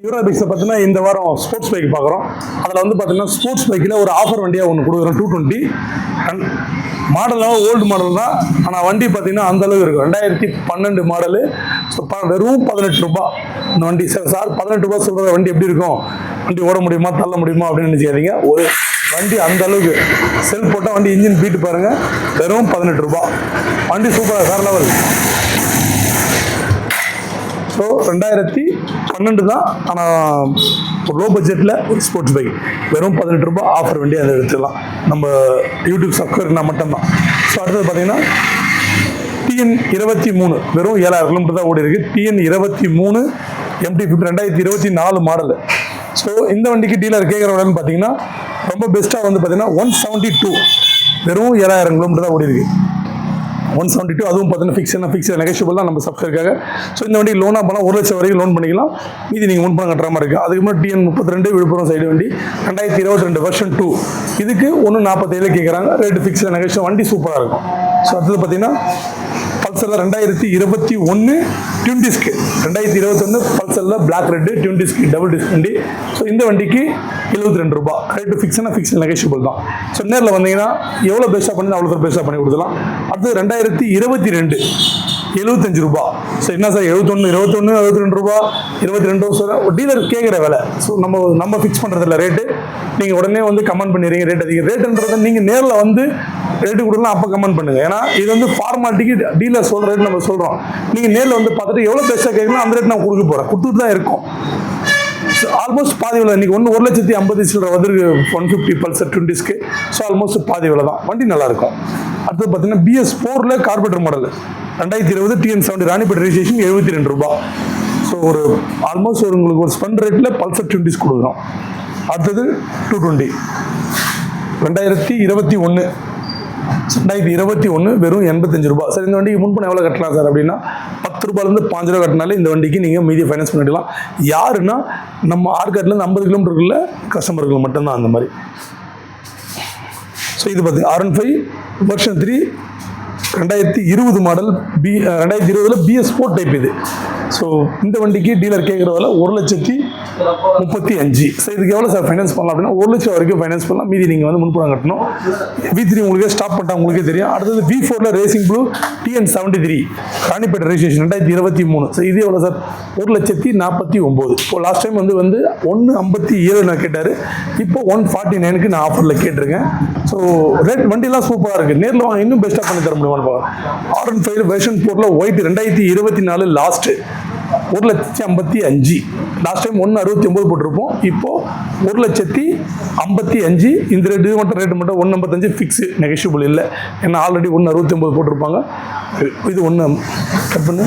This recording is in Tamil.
யூரோ பைக்ஸை பார்த்தீங்கன்னா இந்த வாரம் ஸ்போர்ட்ஸ் பைக் பார்க்குறோம். அதில் வந்து பார்த்தீங்கன்னா ஸ்போர்ட்ஸ் பைக்கில் ஒரு ஆஃபர் வண்டியாக ஒன்று கொடுக்குறோம். 220 மாடலாக ஓல்டு மாடல் தான். ஆனால் வண்டி பார்த்தீங்கன்னா அந்தளவுக்கு இருக்கும். 2012 மாடலு. ஸோ வெறும் 18 ரூபா இந்த வண்டி. சார் 18 ரூபா சொல்கிற வண்டி எப்படி இருக்கும், வண்டி ஓட முடியுமா தள்ள முடியுமா அப்படின்னு நினச்சிக்காதீங்க. ஒரு வண்டி அந்த அளவுக்கு செல் போட்டால் வண்டி இன்ஜின் பீட்டு பாருங்கள். வெறும் 18 ரூபா. வண்டி சூப்பராக வேறு லெவல். ஸோ 2012 தான். ஆனால் ஒரு லோ பட்ஜெட்டில் ஒரு ஸ்போர்ட்ஸ் பைக் வெறும் 18 ரூபா ஆஃபர் வண்டி அதை எடுத்துக்கலாம். நம்ம யூடியூப் சப்ஸ்கிரைப்னா மட்டும்தான். ஸோ அடுத்தது பார்த்தீங்கன்னா TN23 வெறும் 7000 கிலோமீட்டர் தான் ஓடி இருக்குது. TN23 MT-50 2024 model. ஸோ இந்த வண்டிக்கு டீலர் கேட்குற விலைன்னு பார்த்தீங்கன்னா ரொம்ப பெஸ்ட்டாக வந்து பார்த்தீங்கன்னா 172 வெறும் 7000 கிலோமீட்டர் தான் ஓடி இருக்குது. 172 அதுவும் பார்த்தீங்கன்னா ஃபிக்ஸ் நெகோஷியபிள் தான் நம்ம சப்ஸ்கிரைப்காக. ஸோ இந்த வண்டி லோனாக போனால் 1 லட்சம் வரைக்கும் லோன் பண்ணிக்கலாம். மீதி நீங்கள் முன்பணம் கட்டுற மாதிரி இருக்குது. அதுக்கு முன்னாடி TN32 விழுப்புரம் சைடு வண்டி 2022 வெர்ஷன் 2 இதுக்கு 147 கேட்குறாங்க. Rate fix negotiable. வண்டி சூப்பராக இருக்கும். ஸோ அடுத்தது பார்த்தீங்கன்னா பல்சரில் 2021 டியூன் டிஸ்க் 2021 பல்சரில் black red tune disc double disc வண்டி. ஸோ இந்த வண்டிக்கு 72 ரூபா. ரேட்டு ஃபிக்ஸ் நெகோஷியபிள் தான். ஸோ நேரில் வந்தீங்கன்னா எவ்வளோ பெஸ்ட்டாக பண்ணி அவ்வளோ பெஸ்ட்டாக பண்ணி கொடுக்கலாம். அடுத்து 2022 75 ரூபா. ஸோ என்ன சார் 71 72 ரூபா 22 சார் டீலர் கேட்குற விலை. ஸோ நம்ம ஃபிக்ஸ் பண்ணுறதில்ல ரேட்டு. நீங்கள் உடனே வந்து கமெண்ட் பண்ணிடுறீங்க ரேட் அதிகம். ரேட்டுன்றதை நீங்கள் நேரில் வந்து ரேட்டு கொடுக்கலாம், அப்போ கமெண்ட் பண்ணுங்க. ஏன்னா இது வந்து ஃபார்மாலிட்டிக்கு டீலர் சொல்கிற ரேட் நம்ம சொல்கிறோம். நீங்கள் நேரில் வந்து பார்த்துட்டு எவ்வளோ பெஸ்ட்டாக கேட்கணும் அந்த ரேட் நான் கொடுக்க போகிறேன். கொடுத்துட்டு தான் இருக்கும். ஆல்மோஸ்ட் பாதி விலை. இன்றைக்கி 1,50,000 வந்துருக்கு 150 பல்சர் 20 டிஸ்க்கு. ஸோ ஆல்மோஸ்ட் பாதி விலை தான். வண்டி நல்லாயிருக்கும். அடுத்தது பார்த்தீங்கன்னா BS4 carburettor model 2020 TN70 Ranipet registration 72 ரூபா. ஸோ ஒரு ஆல்மோஸ்ட் உங்களுக்கு ஒரு ஸ்பெண்ட் ரேட்டில் பல்சர் 20 டிஸ்க் கொடுக்குறோம். அடுத்தது 220 2021 வெறும் 85 ரூபா. சார் இந்த வண்டிக்கு முன்பணம் எவ்வளோ கட்டலாம் சார் அப்படின்னா 10 ரூபாயிலேருந்து 5 ரூபா கட்டினாலே இந்த வண்டிக்கு நீங்கள் மீதியை ஃபைனான்ஸ் பண்ணிடலாம். யாருன்னா நம்ம ஆர்காட்லேருந்து 50 கிலோமீட்டருக்குள்ள கஸ்டமர்கள் மட்டும்தான் அந்த மாதிரி. ஸோ இது பார்த்து R15 version 3 2020 model 2020 BS4 type இது. ஸோ இந்த வண்டிக்கு டீலர் கேட்குற விலை 1,35,000. ஸோ இதுக்கு எவ்வளோ சார் ஃபைனான்ஸ் பண்ணலாம் அப்படின்னா 1 லட்சம் வரைக்கும் ஃபைனான்ஸ் பண்ணலாம். மீதி நீங்கள் வந்து முன்பணம் கட்டணும். V3 உங்களுக்கே ஸ்டாப் பண்ணிட்டா உங்களுக்கே தெரியும். அடுத்தது V4 racing blue TN73 Ranipet registration 2023. So இது எவ்வளோ சார் 1,49,000. இப்போ லாஸ்ட் டைம் வந்து 157 நான் கேட்டார். இப்போ 149க்கு நான் ஆஃபரில் கேட்டிருக்கேன். ஸோ ரேட் வண்டிலாம் சூப்பராக இருக்குது. நேரில் வாங்க இன்னும் பெஸ்ட்டாக பண்ணி தர முடியுமான்னு பார்க்கலாம். R15 version 4 white 2024 last 1,55,000. Last time 169 போட்டிருப்போம். இப்போ 1,55,000. இந்த ரேட்டு மட்டும் 155 ஃபிக்ஸ் நெகோஷியபிள் இல்லை. ஏன்னா ஆல்ரெடி 169 போட்டிருப்பாங்க. இது 1 கட் பண்ணு.